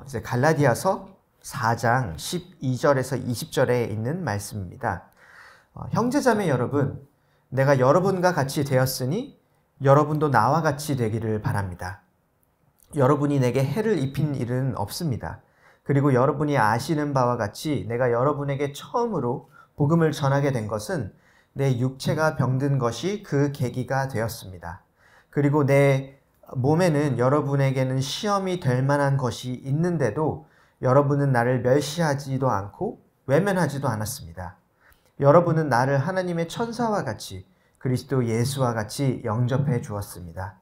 이제 갈라디아서 4장 12절에서 20절에 있는 말씀입니다. 형제자매 여러분, 내가 여러분과 같이 되었으니 여러분도 나와 같이 되기를 바랍니다. 여러분이 내게 해를 입힌 일은 없습니다. 그리고 여러분이 아시는 바와 같이 내가 여러분에게 처음으로 복음을 전하게 된 것은 내 육체가 병든 것이 그 계기가 되었습니다. 그리고 내 몸에는 여러분에게는 시험이 될 만한 것이 있는데도 여러분은 나를 멸시하지도 않고 외면하지도 않았습니다. 여러분은 나를 하나님의 천사와 같이 그리스도 예수와 같이 영접해 주었습니다.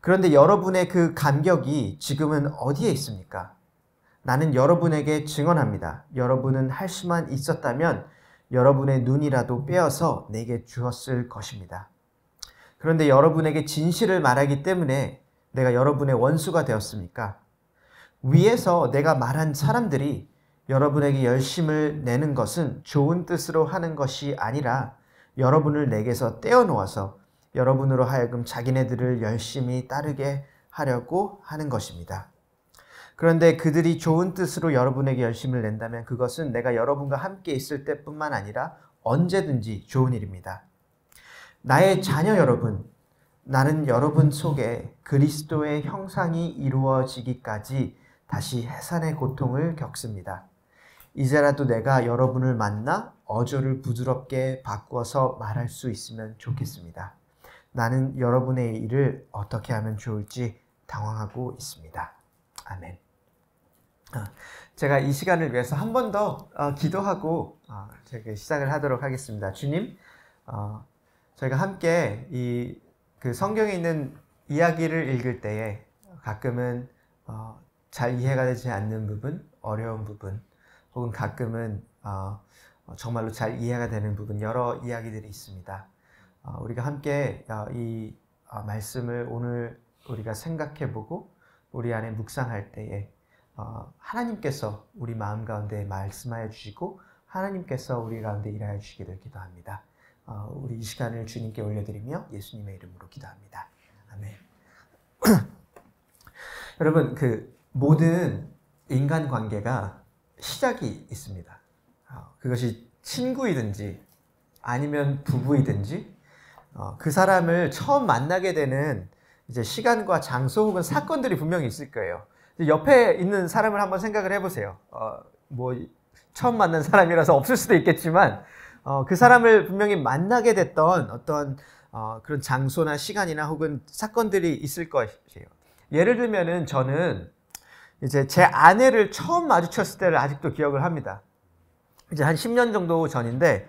그런데 여러분의 그 감격이 지금은 어디에 있습니까? 나는 여러분에게 증언합니다. 여러분은 할 수만 있었다면 여러분의 눈이라도 빼어서 내게 주었을 것입니다. 그런데 여러분에게 진실을 말하기 때문에 내가 여러분의 원수가 되었습니까? 위에서 내가 말한 사람들이 여러분에게 열심을 내는 것은 좋은 뜻으로 하는 것이 아니라 여러분을 내게서 떼어놓아서 여러분으로 하여금 자기네들을 열심히 따르게 하려고 하는 것입니다. 그런데 그들이 좋은 뜻으로 여러분에게 열심을 낸다면 그것은 내가 여러분과 함께 있을 때뿐만 아니라 언제든지 좋은 일입니다. 나의 자녀 여러분, 나는 여러분 속에 그리스도의 형상이 이루어지기까지 다시 해산의 고통을 겪습니다. 이제라도 내가 여러분을 만나 어조를 부드럽게 바꾸어서 말할 수 있으면 좋겠습니다. 나는 여러분의 일을 어떻게 하면 좋을지 당황하고 있습니다. 아멘. 제가 이 시간을 위해서 한 번 더 기도하고 제가 시작을 하도록 하겠습니다. 주님, 저희가 함께 그 성경에 있는 이야기를 읽을 때에 가끔은 잘 이해가 되지 않는 부분, 어려운 부분, 혹은 가끔은 정말로 잘 이해가 되는 부분, 여러 이야기들이 있습니다. 우리가 함께 이 말씀을 오늘 우리가 생각해보고 우리 안에 묵상할 때에 하나님께서 우리 마음 가운데 말씀하여 주시고 하나님께서 우리 가운데 일하여 주시기를 기도합니다. 우리 이 시간을 주님께 올려드리며 예수님의 이름으로 기도합니다. 아멘. 여러분, 그 모든 인간관계가 시작이 있습니다. 그것이 친구이든지 아니면 부부이든지 그 사람을 처음 만나게 되는 이제 시간과 장소 혹은 사건들이 분명히 있을 거예요. 옆에 있는 사람을 한번 생각을 해보세요. 처음 만난 사람이라서 없을 수도 있겠지만 그 사람을 분명히 만나게 됐던 어떤 그런 장소나 시간이나 혹은 사건들이 있을 것이에요. 예를 들면은 저는 이제 제 아내를 처음 마주쳤을 때를 아직도 기억을 합니다. 이제 한 10년 정도 전인데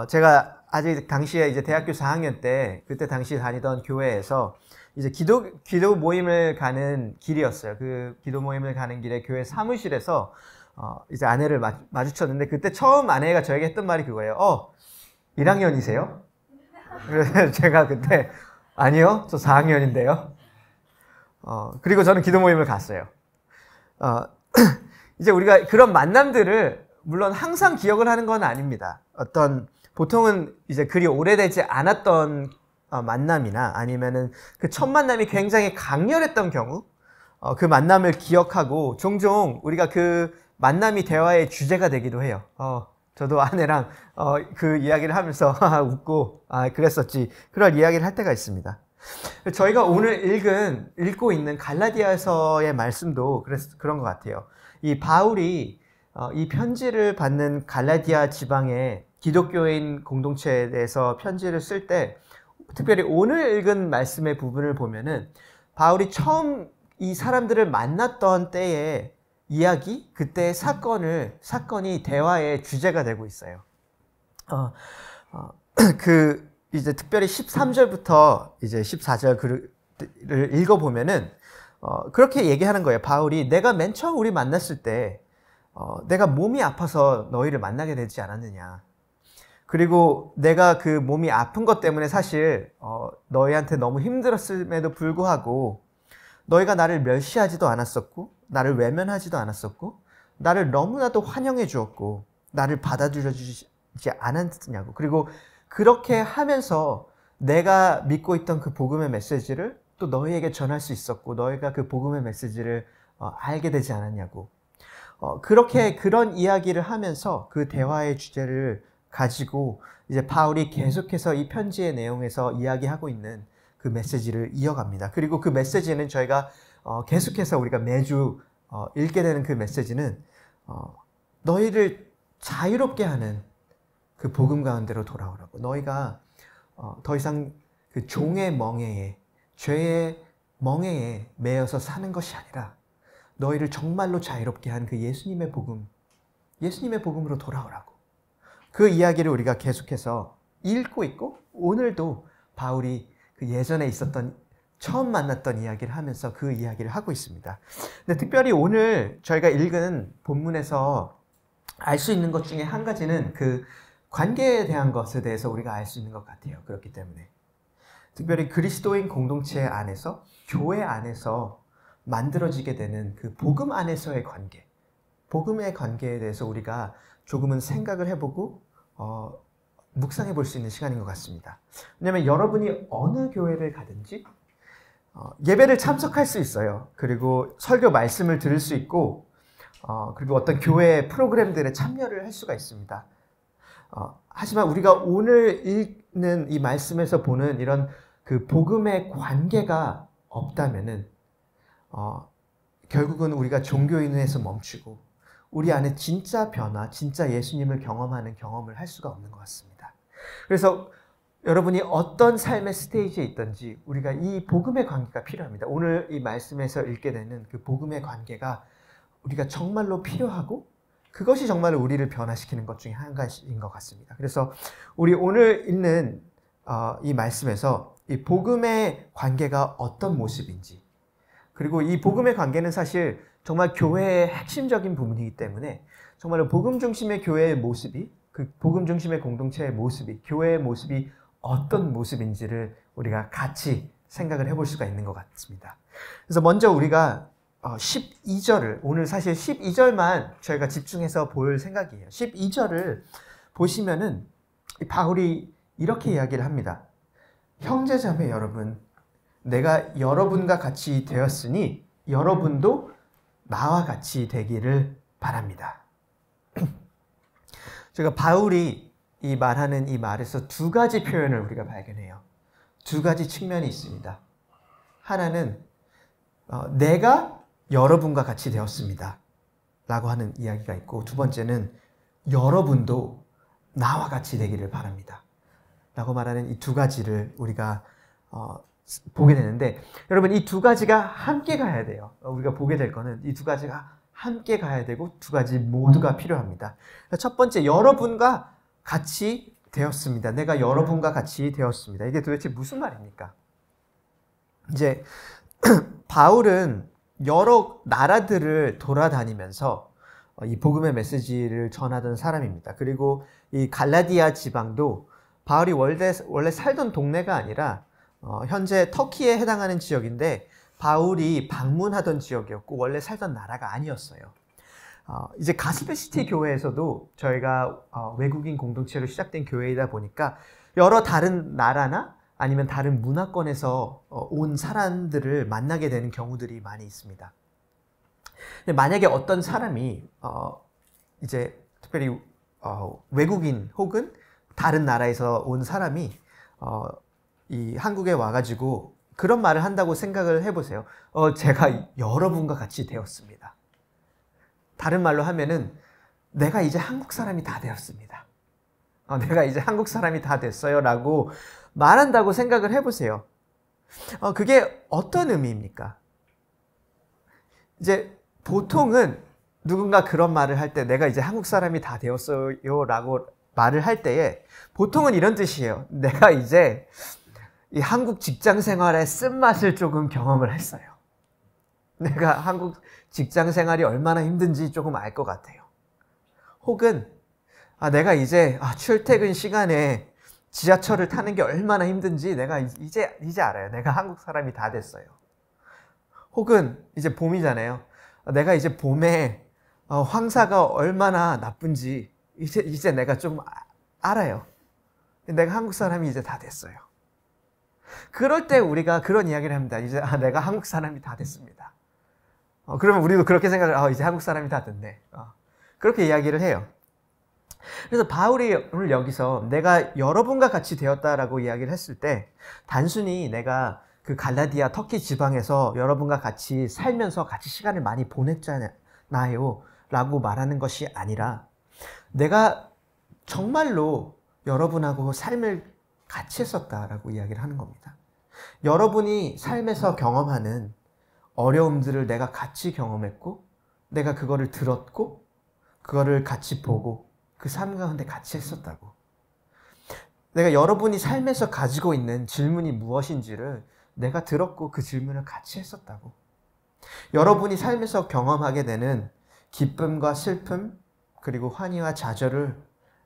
제가 아직 당시에 이제 대학교 4학년 때 그때 당시 다니던 교회에서 이제 기도 모임을 가는 길이었어요. 그 기도 모임을 가는 길에 교회 사무실에서 이제 아내를 마주쳤는데 그때 처음 아내가 저에게 했던 말이 그거예요. 1학년이세요? 그래서 제가 그때 아니요, 저 4학년인데요. 그리고 저는 기도 모임을 갔어요. 이제 우리가 그런 만남들을 물론 항상 기억을 하는 건 아닙니다. 보통은 이제 그리 오래되지 않았던 만남이나 아니면은 그 첫 만남이 굉장히 강렬했던 경우, 그 만남을 기억하고 종종 우리가 그 만남이 대화의 주제가 되기도 해요. 저도 아내랑 그 이야기를 하면서 웃고 그랬었지, 그런 이야기를 할 때가 있습니다. 저희가 오늘 읽고 있는 갈라디아서의 말씀도 그런 것 같아요. 이 바울이 이 편지를 받는 갈라디아 지방의 기독교인 공동체에 대해서 편지를 쓸 때 특별히 오늘 읽은 말씀의 부분을 보면은 바울이 처음 이 사람들을 만났던 때의 이야기, 그때의 사건이 대화의 주제가 되고 있어요. 이제 특별히 13절부터 이제 14절 글을 읽어보면은, 그렇게 얘기하는 거예요. 바울이 내가 맨 처음 우리 만났을 때, 내가 몸이 아파서 너희를 만나게 되지 않았느냐. 그리고 내가 그 몸이 아픈 것 때문에 사실, 너희한테 너무 힘들었음에도 불구하고, 너희가 나를 멸시하지도 않았었고, 나를 외면하지도 않았었고, 나를 너무나도 환영해 주었고, 나를 받아들여 주지 않았냐고. 그리고 그렇게 하면서 내가 믿고 있던 그 복음의 메시지를 또 너희에게 전할 수 있었고, 너희가 그 복음의 메시지를 알게 되지 않았냐고. 그렇게 그런 이야기를 하면서 그 대화의 주제를 가지고 이제 바울이 계속해서 이 편지의 내용에서 이야기하고 있는 그 메시지를 이어갑니다. 그리고 그 메시지는 저희가 계속해서 우리가 매주 읽게 되는 그 메시지는 너희를 자유롭게 하는 그 복음 가운데로 돌아오라고. 너희가 더 이상 그 종의 멍에에, 죄의 멍에에 매여서 사는 것이 아니라 너희를 정말로 자유롭게 한 그 예수님의 복음, 예수님의 복음으로 돌아오라고. 그 이야기를 우리가 계속해서 읽고 있고, 오늘도 바울이 그 예전에 있었던, 처음 만났던 이야기를 하면서 그 이야기를 하고 있습니다. 근데 특별히 오늘 저희가 읽은 본문에서 알 수 있는 것 중에 한 가지는 그 관계에 대한 것에 대해서 우리가 알 수 있는 것 같아요. 그렇기 때문에 특별히 그리스도인 공동체 안에서, 교회 안에서 만들어지게 되는 그 복음 안에서의 관계, 복음의 관계에 대해서 우리가 조금은 생각을 해보고 묵상해 볼 수 있는 시간인 것 같습니다. 왜냐하면 여러분이 어느 교회를 가든지 예배를 참석할 수 있어요. 그리고 설교 말씀을 들을 수 있고, 그리고 어떤 교회 프로그램들에 참여를 할 수가 있습니다. 하지만 우리가 오늘 읽는 이 말씀에서 보는 이런 그 복음의 관계가 없다면은 결국은 우리가 종교인에서 멈추고 우리 안에 진짜 변화, 진짜 예수님을 경험하는 경험을 할 수가 없는 것 같습니다. 그래서 여러분이 어떤 삶의 스테이지에 있든지 우리가 이 복음의 관계가 필요합니다. 오늘 이 말씀에서 읽게 되는 그 복음의 관계가 우리가 정말로 필요하고 그것이 정말로 우리를 변화시키는 것 중에 한 가지인 것 같습니다. 그래서 우리 오늘 읽는 이 말씀에서 이 복음의 관계가 어떤 모습인지, 그리고 이 복음의 관계는 사실 정말 교회의 핵심적인 부분이기 때문에 정말로 복음 중심의 교회의 모습이, 그 복음 중심의 공동체의 모습이, 교회의 모습이 어떤 모습인지를 우리가 같이 생각을 해볼 수가 있는 것 같습니다. 그래서 먼저 우리가 12절을, 오늘 사실 12절만 저희가 집중해서 볼 생각이에요. 12절을 보시면은 바울이 이렇게 이야기를 합니다. 형제자매 여러분, 내가 여러분과 같이 되었으니 여러분도 나와 같이 되기를 바랍니다. 제가 바울이 이 말하는 이 말에서 두 가지 표현을 우리가 발견해요. 두 가지 측면이 있습니다. 하나는 내가 여러분과 같이 되었습니다 라고 하는 이야기가 있고, 두 번째는 여러분도 나와 같이 되기를 바랍니다 라고 말하는 이 두 가지를 우리가 보게 되는데, 여러분 이 두 가지가 함께 가야 돼요. 우리가 보게 될 거는 이 두 가지가 함께 가야 되고 두 가지 모두가 필요합니다. 첫 번째, 여러분과 같이 되었습니다. 내가 여러분과 같이 되었습니다. 이게 도대체 무슨 말입니까? 이제 바울은 여러 나라들을 돌아다니면서 이 복음의 메시지를 전하던 사람입니다. 그리고 이 갈라디아 지방도 바울이 원래 살던 동네가 아니라 현재 터키에 해당하는 지역인데 바울이 방문하던 지역이었고 원래 살던 나라가 아니었어요. 이제 가스페시티 교회에서도 저희가 외국인 공동체로 시작된 교회이다 보니까 여러 다른 나라나 아니면 다른 문화권에서 온 사람들을 만나게 되는 경우들이 많이 있습니다. 근데 만약에 어떤 사람이 이제 특별히 외국인 혹은 다른 나라에서 온 사람이 이 한국에 와가지고 그런 말을 한다고 생각을 해보세요. 제가 여러분과 같이 되었습니다. 다른 말로 하면은 내가 이제 한국 사람이 다 되었습니다. 내가 이제 한국 사람이 다 됐어요 라고 말한다고 생각을 해보세요. 그게 어떤 의미입니까? 이제 보통은 누군가 그런 말을 할 때 내가 이제 한국 사람이 다 되었어요 라고 말을 할 때에 보통은 이런 뜻이에요. 내가 이제 이 한국 직장 생활의 쓴맛을 조금 경험을 했어요. 내가 한국 직장 생활이 얼마나 힘든지 조금 알 것 같아요. 혹은 내가 이제 출퇴근 시간에 지하철을 타는 게 얼마나 힘든지 내가 이제 알아요. 내가 한국 사람이 다 됐어요. 혹은 이제 봄이잖아요. 내가 이제 봄에 황사가 얼마나 나쁜지 이제 내가 좀 알아요. 내가 한국 사람이 이제 다 됐어요. 그럴 때 우리가 그런 이야기를 합니다. 이제 내가 한국 사람이 다 됐습니다. 그러면 우리도 그렇게 생각을, 이제 한국 사람이 다 됐네. 그렇게 이야기를 해요. 그래서 바울이 오늘 여기서 내가 여러분과 같이 되었다라고 이야기를 했을 때, 단순히 내가 그 갈라디아 터키 지방에서 여러분과 같이 살면서 같이 시간을 많이 보냈잖아요 라고 말하는 것이 아니라, 내가 정말로 여러분하고 삶을 같이 했었다라고 이야기를 하는 겁니다. 여러분이 삶에서 경험하는 어려움들을 내가 같이 경험했고, 내가 그거를 들었고, 그거를 같이 보고, 그 삶 가운데 같이 했었다고. 내가 여러분이 삶에서 가지고 있는 질문이 무엇인지를 내가 들었고 그 질문을 같이 했었다고. 여러분이 삶에서 경험하게 되는 기쁨과 슬픔, 그리고 환희와 좌절을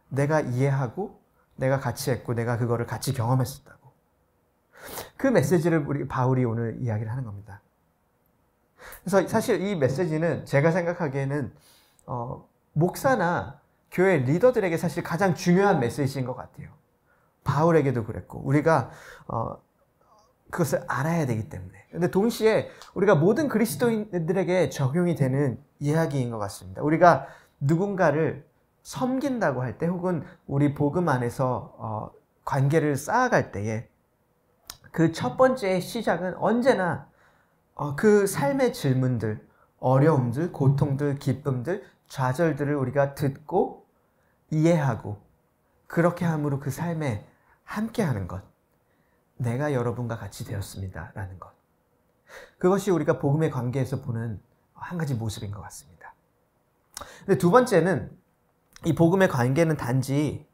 내가 이해하고 내가 같이 했고 내가 그거를 같이 경험했었다고. 그 메시지를 바울이 오늘 이야기를 하는 겁니다. 그래서 사실 이 메시지는 제가 생각하기에는 목사나 교회 리더들에게 사실 가장 중요한 메시지인 것 같아요. 바울에게도 그랬고 우리가 그것을 알아야 되기 때문에. 근데 동시에 우리가 모든 그리스도인들에게 적용이 되는 이야기인 것 같습니다. 우리가 누군가를 섬긴다고 할 때 혹은 우리 복음 안에서 관계를 쌓아갈 때에 그 첫 번째 시작은 언제나 그 삶의 질문들, 어려움들, 고통들, 기쁨들, 좌절들을 우리가 듣고 이해하고 그렇게 함으로 그 삶에 함께하는 것. 내가 여러분과 같이 되었습니다. 라는 것. 그것이 우리가 복음의 관계에서 보는 한 가지 모습인 것 같습니다. 근데 두 번째는 이 복음의 관계는 단지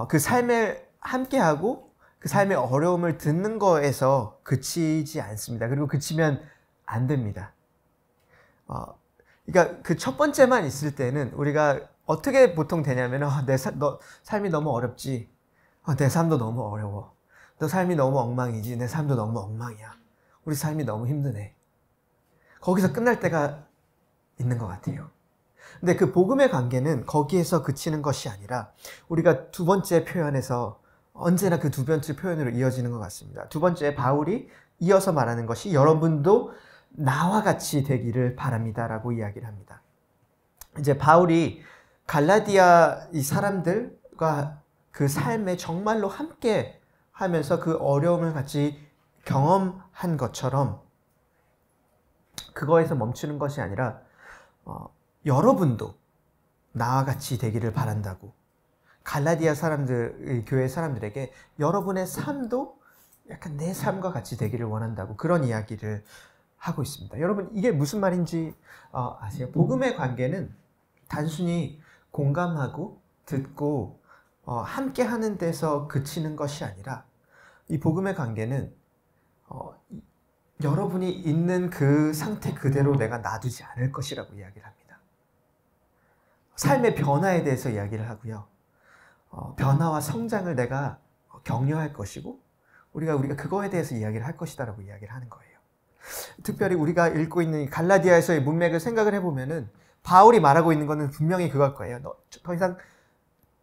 그 삶에 함께하고 그 삶의 어려움을 듣는 거에서 그치지 않습니다. 그리고 그치면 안 됩니다. 그러니까 그 첫 번째만 있을 때는 우리가 어떻게 보통 되냐면 너 삶이 너무 어렵지. 내 삶도 너무 어려워. 너 삶이 너무 엉망이지. 내 삶도 너무 엉망이야. 우리 삶이 너무 힘드네. 거기서 끝날 때가 있는 것 같아요. 근데 그 복음의 관계는 거기에서 그치는 것이 아니라 우리가 두 번째 표현에서 언제나 그 두 번째 표현으로 이어지는 것 같습니다. 두 번째 바울이 이어서 말하는 것이 여러분도 나와 같이 되기를 바랍니다라고 이야기를 합니다. 이제 바울이 갈라디아 이 사람들과 그 삶에 정말로 함께 하면서 그 어려움을 같이 경험한 것처럼 그거에서 멈추는 것이 아니라 여러분도 나와 같이 되기를 바란다고. 갈라디아 사람들, 교회 사람들에게 여러분의 삶도 약간 내 삶과 같이 되기를 원한다고 그런 이야기를 하고 있습니다. 여러분 이게 무슨 말인지 아세요? 복음의 관계는 단순히 공감하고 듣고 함께 하는 데서 그치는 것이 아니라 이 복음의 관계는 여러분이 있는 그 상태 그대로 내가 놔두지 않을 것이라고 이야기를 합니다. 삶의 변화에 대해서 이야기를 하고요. 변화와 성장을 내가 격려할 것이고 우리가 그거에 대해서 이야기를 할 것이다라고 이야기를 하는 거예요. 특별히 우리가 읽고 있는 갈라디아에서의 문맥을 생각을 해보면은 바울이 말하고 있는 것은 분명히 그걸 거예요. 더 이상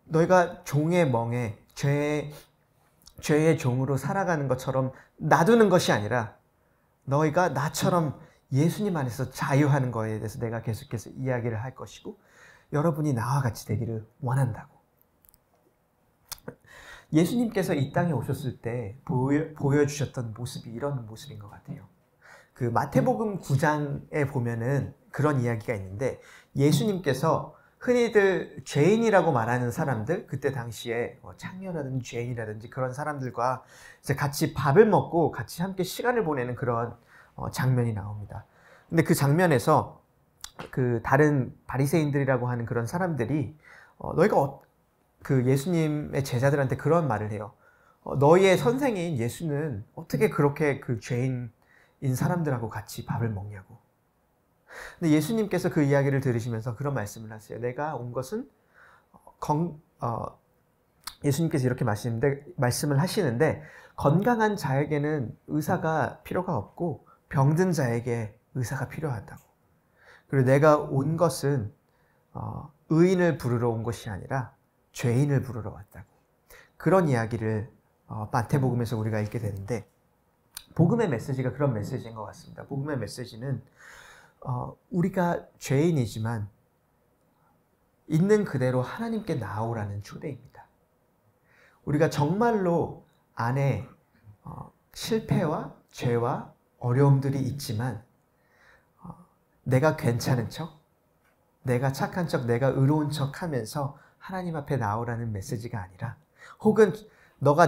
너희가 종의 멍에 죄의 종으로 살아가는 것처럼 놔두는 것이 아니라 너희가 나처럼 예수님 안에서 자유하는 거에 대해서 내가 계속해서 이야기를 할 것이고 여러분이 나와 같이 되기를 원한다고. 예수님께서 이 땅에 오셨을 때 보여주셨던 모습이 이런 모습인 것 같아요. 그 마태복음 9장에 보면은 그런 이야기가 있는데 예수님께서 흔히들 죄인이라고 말하는 사람들, 그때 당시에 창녀라든지 죄인이라든지 그런 사람들과 이제 같이 밥을 먹고 같이 함께 시간을 보내는 그런 장면이 나옵니다. 근데 그 장면에서 그 다른 바리새인들이라고 하는 그런 사람들이 너희가 그 예수님의 제자들한테 그런 말을 해요. 너희의 선생인 예수는 어떻게 그렇게 그 죄인인 사람들하고 같이 밥을 먹냐고. 근데 예수님께서 그 이야기를 들으시면서 그런 말씀을 하세요. 내가 온 것은 예수님께서 이렇게 말씀을 하시는데 건강한 자에게는 의사가 필요가 없고 병든 자에게 의사가 필요하다고. 그리고 내가 온 것은 의인을 부르러 온 것이 아니라 죄인을 부르러 왔다고. 그런 이야기를 마태복음에서 우리가 읽게 되는데 복음의 메시지가 그런 메시지인 것 같습니다. 복음의 메시지는 우리가 죄인이지만 있는 그대로 하나님께 나오라는 초대입니다. 우리가 정말로 안에 실패와 죄와 어려움들이 있지만 내가 괜찮은 척, 내가 착한 척, 내가 의로운 척 하면서 하나님 앞에 나오라는 메시지가 아니라, 혹은 너가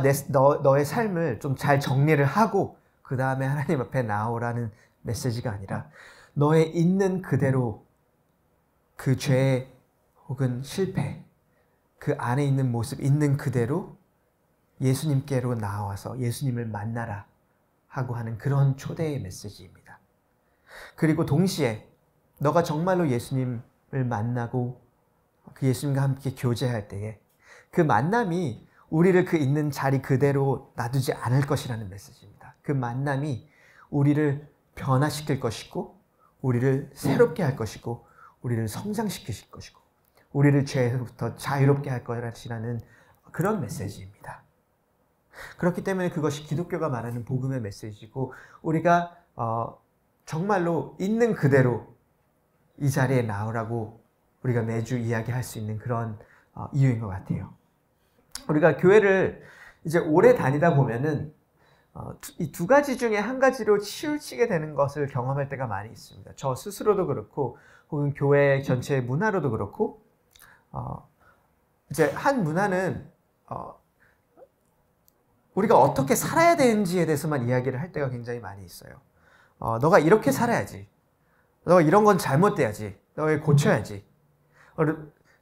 너의 삶을 좀 잘 정리를 하고 그 다음에 하나님 앞에 나오라는 메시지가 아니라, 너의 있는 그대로 그 죄 혹은 실패, 그 안에 있는 모습 있는 그대로 예수님께로 나와서 예수님을 만나라 하고 하는 그런 초대의 메시지입니다. 그리고 동시에 너가 정말로 예수님을 만나고 그 예수님과 함께 교제할 때에 그 만남이 우리를 그 있는 자리 그대로 놔두지 않을 것이라는 메시지입니다. 그 만남이 우리를 변화시킬 것이고, 우리를 새롭게 할 것이고, 우리를 성장시키실 것이고, 우리를 죄에서부터 자유롭게 할 것이라는 그런 메시지입니다. 그렇기 때문에 그것이 기독교가 말하는 복음의 메시지고, 우리가 정말로 있는 그대로 이 자리에 나오라고 우리가 매주 이야기할 수 있는 그런 이유인 것 같아요. 우리가 교회를 이제 오래 다니다 보면은 이 두 가지 중에 한 가지로 치우치게 되는 것을 경험할 때가 많이 있습니다. 저 스스로도 그렇고, 혹은 교회 전체의 문화로도 그렇고, 이제 한 문화는 우리가 어떻게 살아야 되는지에 대해서만 이야기를 할 때가 굉장히 많이 있어요. 너가 이렇게 살아야지. 너가 이런 건 잘못돼야지. 너가 고쳐야지.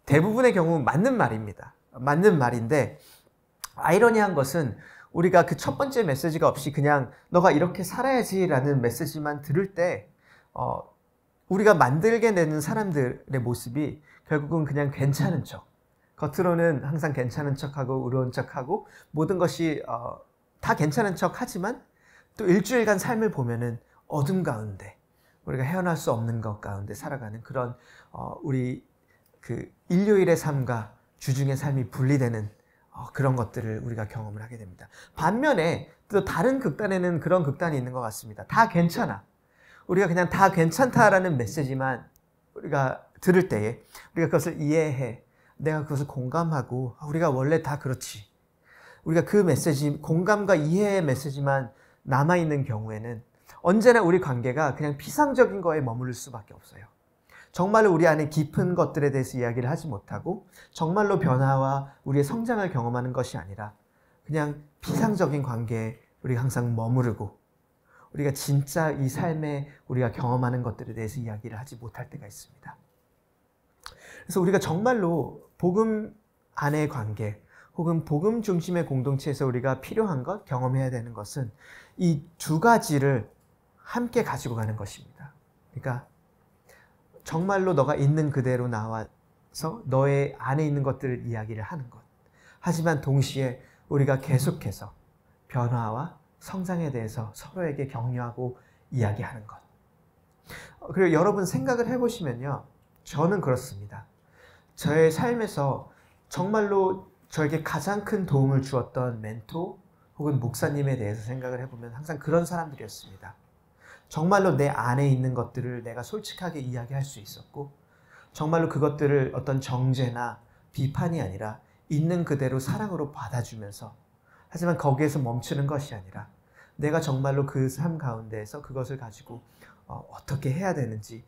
대부분의 경우 맞는 말입니다. 맞는 말인데, 아이러니한 것은 우리가 그 첫 번째 메시지가 없이 그냥 너가 이렇게 살아야지라는 메시지만 들을 때 우리가 만들게 되는 사람들의 모습이 결국은 그냥 괜찮은 척, 겉으로는 항상 괜찮은 척하고 의로운 척하고 모든 것이 다 괜찮은 척하지만 또 일주일간 삶을 보면은 어둠 가운데, 우리가 헤어날 수 없는 것 가운데 살아가는 그런 우리 그 일요일의 삶과 주중의 삶이 분리되는 그런 것들을 우리가 경험을 하게 됩니다. 반면에 또 다른 극단에는 그런 극단이 있는 것 같습니다. 다 괜찮아. 우리가 그냥 다 괜찮다라는 메시지만 우리가 들을 때에 우리가 그것을 이해해, 내가 그것을 공감하고, 우리가 원래 다 그렇지, 우리가 그 메시지, 공감과 이해의 메시지만 남아있는 경우에는 언제나 우리 관계가 그냥 피상적인 거에 머무를 수밖에 없어요. 정말로 우리 안에 깊은 것들에 대해서 이야기를 하지 못하고, 정말로 변화와 우리의 성장을 경험하는 것이 아니라 그냥 피상적인 관계에 우리가 항상 머무르고, 우리가 진짜 이 삶에 우리가 경험하는 것들에 대해서 이야기를 하지 못할 때가 있습니다. 그래서 우리가 정말로 복음 안의 관계, 혹은 복음 중심의 공동체에서 우리가 필요한 것, 경험해야 되는 것은 이 두 가지를 함께 가지고 가는 것입니다. 그러니까 정말로 너가 있는 그대로 나와서 너의 안에 있는 것들을 이야기를 하는 것. 하지만 동시에 우리가 계속해서 변화와 성장에 대해서 서로에게 격려하고 이야기하는 것. 그리고 여러분 생각을 해보시면요, 저는 그렇습니다. 저의 삶에서 정말로 저에게 가장 큰 도움을 주었던 멘토 혹은 목사님에 대해서 생각을 해보면 항상 그런 사람들이었습니다. 정말로 내 안에 있는 것들을 내가 솔직하게 이야기할 수 있었고, 정말로 그것들을 어떤 정죄나 비판이 아니라 있는 그대로 사랑으로 받아주면서, 하지만 거기에서 멈추는 것이 아니라 내가 정말로 그 삶 가운데에서 그것을 가지고 어떻게 해야 되는지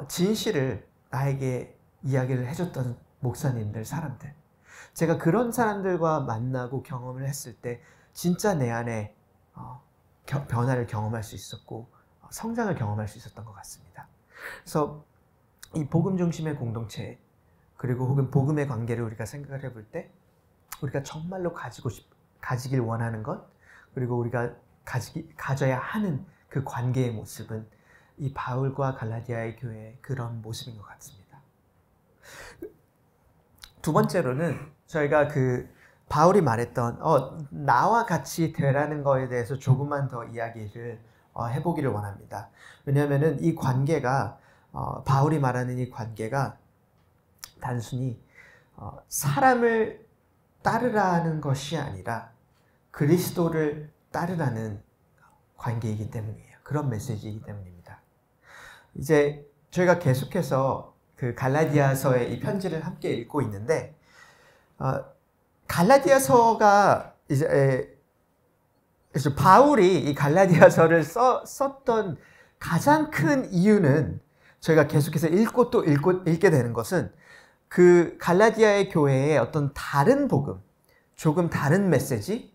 진실을 나에게 이야기를 해줬던 목사님들, 사람들, 제가 그런 사람들과 만나고 경험을 했을 때 진짜 내 안에 변화를 경험할 수 있었고 성장을 경험할 수 있었던 것 같습니다. 그래서 이 복음 중심의 공동체, 그리고 혹은 복음의 관계를 우리가 생각을 해볼 때 우리가 정말로 가지길 원하는 것, 그리고 우리가 가져야 하는 그 관계의 모습은 이 바울과 갈라디아의 교회의 그런 모습인 것 같습니다. 두 번째로는 저희가 바울이 말했던 나와 같이 되라는 거에 대해서 조금만 더 이야기를 해보기를 원합니다. 왜냐하면 이 관계가 바울이 말하는 이 관계가 단순히 사람을 따르라는 것이 아니라 그리스도를 따르라는 관계이기 때문이에요. 그런 메시지이기 때문입니다. 이제 저희가 계속해서 그 갈라디아서의 이 편지를 함께 읽고 있는데, 갈라디아서가 이제 그래서 바울이 이 갈라디아서를 썼던 가장 큰 이유는 저희가 계속해서 읽고 또 읽게 되는 것은 그 갈라디아의 교회의 어떤 다른 복음, 조금 다른 메시지,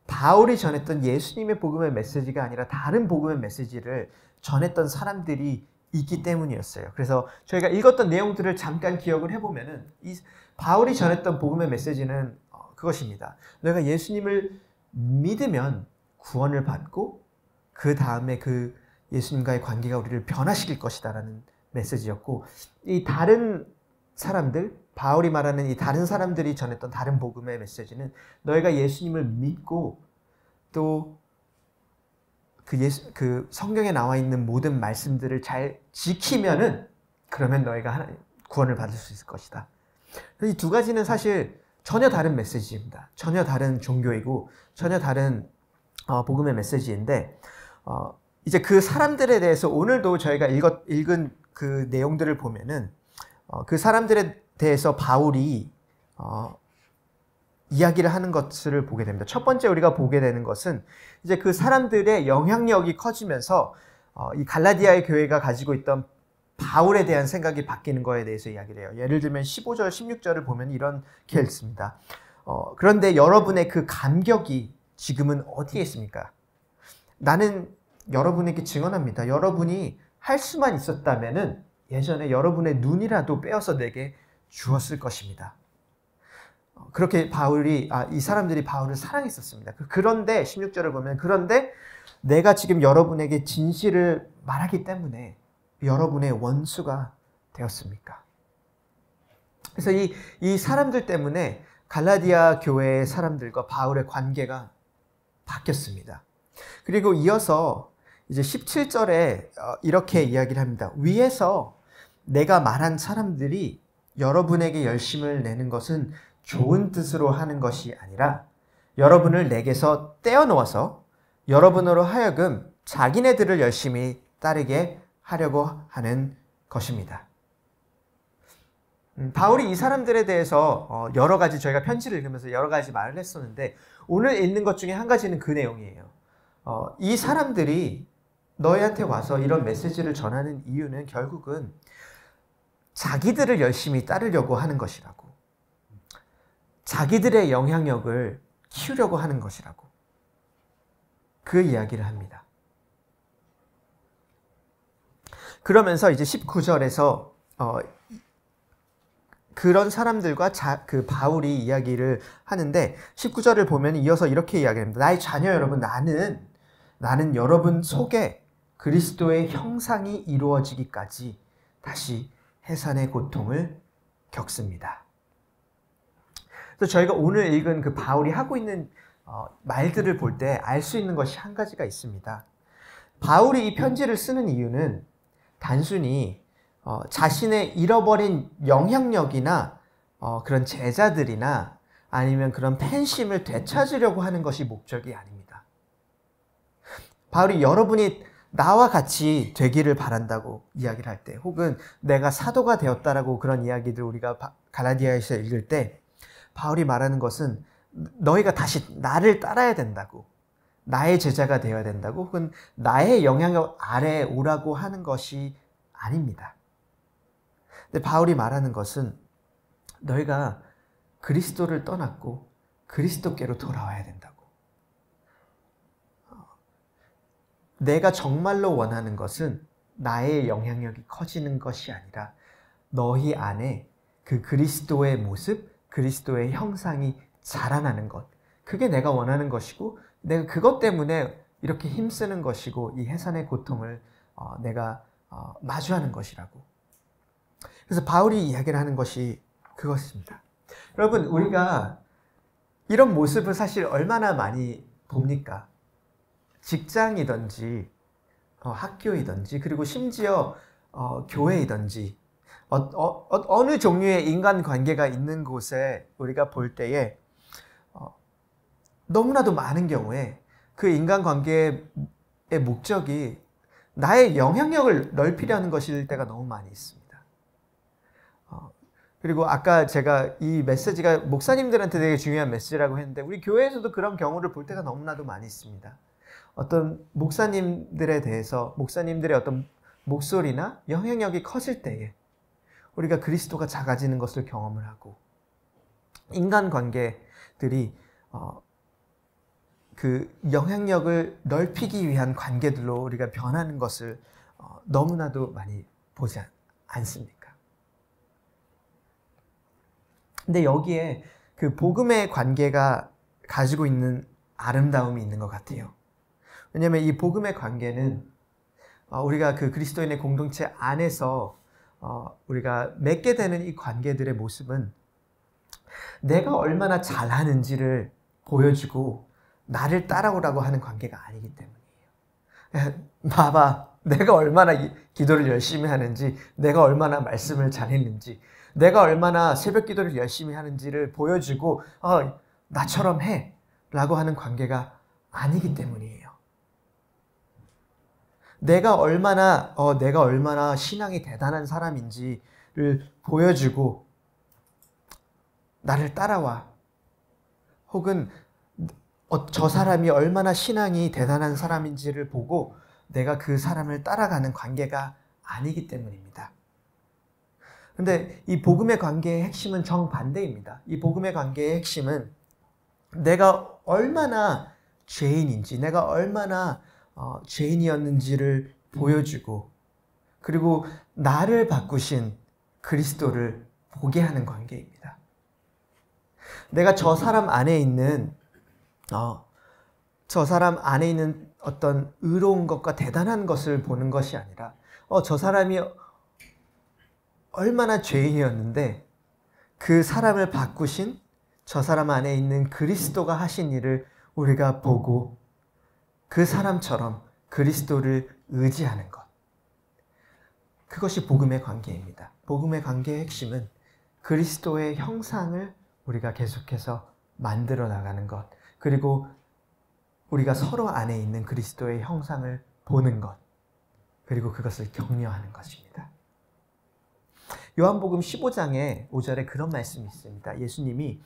바울이 전했던 예수님의 복음의 메시지가 아니라 다른 복음의 메시지를 전했던 사람들이 있기 때문이었어요. 그래서 저희가 읽었던 내용들을 잠깐 기억을 해보면은 이 바울이 전했던 복음의 메시지는 그것입니다. 너희가 예수님을 믿으면 구원을 받고 그 다음에 그 예수님과의 관계가 우리를 변화시킬 것이다라는 메시지였고, 이 다른 사람들, 바울이 말하는 이 다른 사람들이 전했던 다른 복음의 메시지는 너희가 예수님을 믿고 또 그 성경에 나와 있는 모든 말씀들을 잘 지키면은 그러면 너희가 구원을 받을 수 있을 것이다. 이 두 가지는 사실 전혀 다른 메시지입니다. 전혀 다른 종교이고 전혀 다른 복음의 메시지인데, 이제 그 사람들에 대해서 오늘도 저희가 읽은 그 내용들을 보면은 그 사람들에 대해서 바울이 이야기를 하는 것을 보게 됩니다. 첫 번째 우리가 보게 되는 것은 이제 그 사람들의 영향력이 커지면서 이 갈라디아의 교회가 가지고 있던 바울에 대한 생각이 바뀌는 거에 대해서 이야기를 해요. 예를 들면 15절, 16절을 보면 이렇게 읽습니다. 그런데 여러분의 그 감격이 지금은 어디에 있습니까? 나는 여러분에게 증언합니다. 여러분이 할 수만 있었다면은 예전에 여러분의 눈이라도 빼어서 내게 주었을 것입니다. 그렇게 이 사람들이 바울을 사랑했었습니다. 그런데 16절을 보면, 그런데 내가 지금 여러분에게 진실을 말하기 때문에 여러분의 원수가 되었습니까? 그래서 이 사람들 때문에 갈라디아 교회의 사람들과 바울의 관계가 바뀌었습니다. 그리고 이어서 이제 17절에 이렇게 이야기를 합니다. 위에서 내가 말한 사람들이 여러분에게 열심을 내는 것은 좋은 뜻으로 하는 것이 아니라 여러분을 내게서 떼어놓아서 여러분으로 하여금 자기네들을 열심히 따르게 하려고 하는 것입니다. 바울이 이 사람들에 대해서 여러 가지, 저희가 편지를 읽으면서 여러 가지 말을 했었는데, 오늘 읽는 것 중에 한 가지는 그 내용이에요. 이 사람들이 너희한테 와서 이런 메시지를 전하는 이유는 결국은 자기들을 열심히 따르려고 하는 것이라고, 자기들의 영향력을 키우려고 하는 것이라고, 그 이야기를 합니다. 그러면서 이제 19절에서 그런 사람들과 그 바울이 이야기를 하는데, 19절을 보면 이어서 이렇게 이야기합니다. 나의 자녀 여러분, 나는 여러분 속에 그리스도의 형상이 이루어지기까지 다시 해산의 고통을 겪습니다. 그래서 저희가 오늘 읽은 그 바울이 하고 있는 말들을 볼 때 알 수 있는 것이 한 가지가 있습니다. 바울이 이 편지를 쓰는 이유는 단순히 자신의 잃어버린 영향력이나 그런 제자들이나 아니면 그런 팬심을 되찾으려고 하는 것이 목적이 아닙니다. 바울이 여러분이 나와 같이 되기를 바란다고 이야기를 할 때, 혹은 내가 사도가 되었다라고 그런 이야기들 우리가 갈라디아에서 읽을 때, 바울이 말하는 것은 너희가 다시 나를 따라야 된다고, 나의 제자가 되어야 된다고, 혹은 나의 영향력 아래에 오라고 하는 것이 아닙니다. 근데 바울이 말하는 것은 너희가 그리스도를 떠났고 그리스도께로 돌아와야 된다고. 내가 정말로 원하는 것은 나의 영향력이 커지는 것이 아니라 너희 안에 그 그리스도의 모습, 그리스도의 형상이 자라나는 것, 그게 내가 원하는 것이고, 내가 그것 때문에 이렇게 힘쓰는 것이고, 이 해산의 고통을 내가 마주하는 것이라고. 그래서 바울이 이야기를 하는 것이 그것입니다. 여러분, 우리가 이런 모습을 사실 얼마나 많이 봅니까? 직장이든지 학교이든지, 그리고 심지어 교회이든지 어느 종류의 인간관계가 있는 곳에 우리가 볼 때에 너무나도 많은 경우에 그 인간관계의 목적이 나의 영향력을 넓히려는 것일 때가 너무 많이 있습니다. 그리고 아까 제가 이 메시지가 목사님들한테 되게 중요한 메시지라고 했는데 우리 교회에서도 그런 경우를 볼 때가 너무나도 많이 있습니다. 어떤 목사님들에 대해서 목사님들의 어떤 목소리나 영향력이 커질 때에 우리가 그리스도가 작아지는 것을 경험을 하고 인간관계들이 그 영향력을 넓히기 위한 관계들로 우리가 변하는 것을 너무나도 많이 보지 않습니까? 근데 여기에 그 복음의 관계가 가지고 있는 아름다움이 있는 것 같아요. 왜냐하면 이 복음의 관계는 우리가 그 그리스도인의 공동체 안에서 우리가 맺게 되는 이 관계들의 모습은 내가 얼마나 잘하는지를 보여주고 나를 따라오라고 하는 관계가 아니기 때문이에요. 봐봐, 내가 얼마나 기도를 열심히 하는지, 내가 얼마나 말씀을 잘했는지, 내가 얼마나 새벽 기도를 열심히 하는지를 보여주고 나처럼 해 라고 하는 관계가 아니기 때문이에요. 내가 얼마나 신앙이 대단한 사람인지를 보여주고 나를 따라와, 혹은 저 사람이 얼마나 신앙이 대단한 사람인지를 보고 내가 그 사람을 따라가는 관계가 아니기 때문입니다. 근데 이 복음의 관계의 핵심은 정반대입니다. 이 복음의 관계의 핵심은 내가 얼마나 죄인인지, 내가 얼마나 죄인이었는지를 보여주고, 그리고 나를 바꾸신 그리스도를 보게 하는 관계입니다. 내가 저 사람 안에 있는 어떤 의로운 것과 대단한 것을 보는 것이 아니라 저 사람이 얼마나 죄인이었는데 그 사람을 바꾸신 저 사람 안에 있는 그리스도가 하신 일을 우리가 보고 그 사람처럼 그리스도를 의지하는 것. 그것이 복음의 관계입니다. 복음의 관계의 핵심은 그리스도의 형상을 우리가 계속해서 만들어 나가는 것, 그리고 우리가 서로 안에 있는 그리스도의 형상을 보는 것, 그리고 그것을 격려하는 것입니다. 요한복음 15장에 5절에 그런 말씀이 있습니다. 예수님이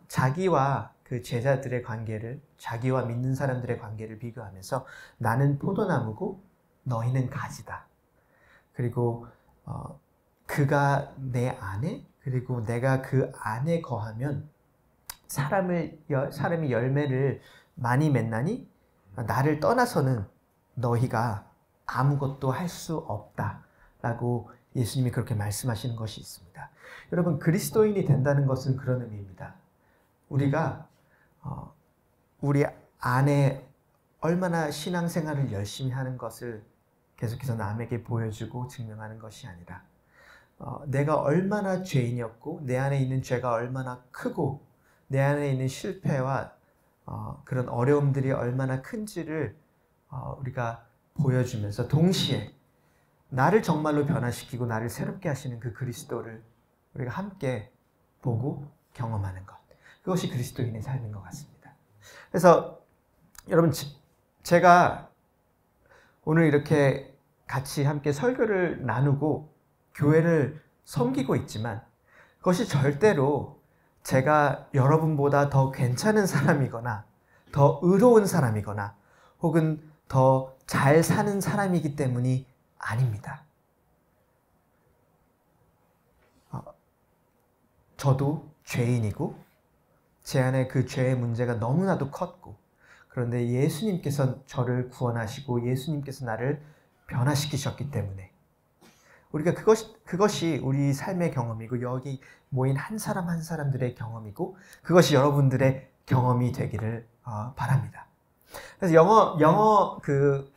자기와 그 제자들의 관계를, 자기와 믿는 사람들의 관계를 비교하면서 나는 포도나무고 너희는 가지다. 그리고 그가 내 안에, 그리고 내가 그 안에 거하면 사람이 열매를 많이 맺나니 나를 떠나서는 너희가 아무것도 할 수 없다라고 예수님이 그렇게 말씀하시는 것이 있습니다. 여러분, 그리스도인이 된다는 것은 그런 의미입니다. 우리가 우리 안에 얼마나 신앙생활을 열심히 하는 것을 계속해서 남에게 보여주고 증명하는 것이 아니라 내가 얼마나 죄인이었고 내 안에 있는 죄가 얼마나 크고 내 안에 있는 실패와 그런 어려움들이 얼마나 큰지를 우리가 보여주면서 동시에 나를 정말로 변화시키고 나를 새롭게 하시는 그 그리스도를 우리가 함께 보고 경험하는 것. 그것이 그리스도인의 삶인 것 같습니다. 그래서 여러분, 제가 오늘 이렇게 같이 함께 설교를 나누고 교회를 섬기고 있지만 그것이 절대로 제가 여러분보다 더 괜찮은 사람이거나 더 의로운 사람이거나 혹은 더 잘 사는 사람이기 때문이 아닙니다. 저도 죄인이고 제 안에 그 죄의 문제가 너무나도 컸고, 그런데 예수님께서 저를 구원하시고 예수님께서 나를 변화시키셨기 때문에 우리가 그것이 우리 삶의 경험이고 여기 모인 한 사람 한 사람들의 경험이고 그것이 여러분들의 경험이 되기를 바랍니다. 그래서 영어 그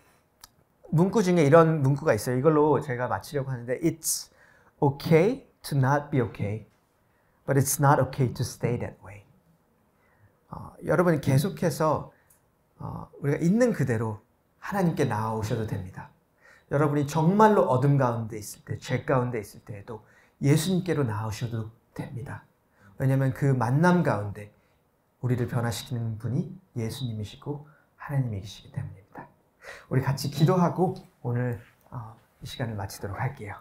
문구 중에 이런 문구가 있어요. 이걸로 제가 마치려고 하는데 It's okay to not be okay, but it's not okay to stay that way. 여러분이 계속해서 우리가 있는 그대로 하나님께 나아오셔도 됩니다. 여러분이 정말로 어둠 가운데 있을 때, 죄 가운데 있을 때에도 예수님께로 나아오셔도 됩니다. 왜냐하면 그 만남 가운데 우리를 변화시키는 분이 예수님이시고 하나님이시기 때문입니다. 우리 같이 기도하고 오늘 이 시간을 마치도록 할게요.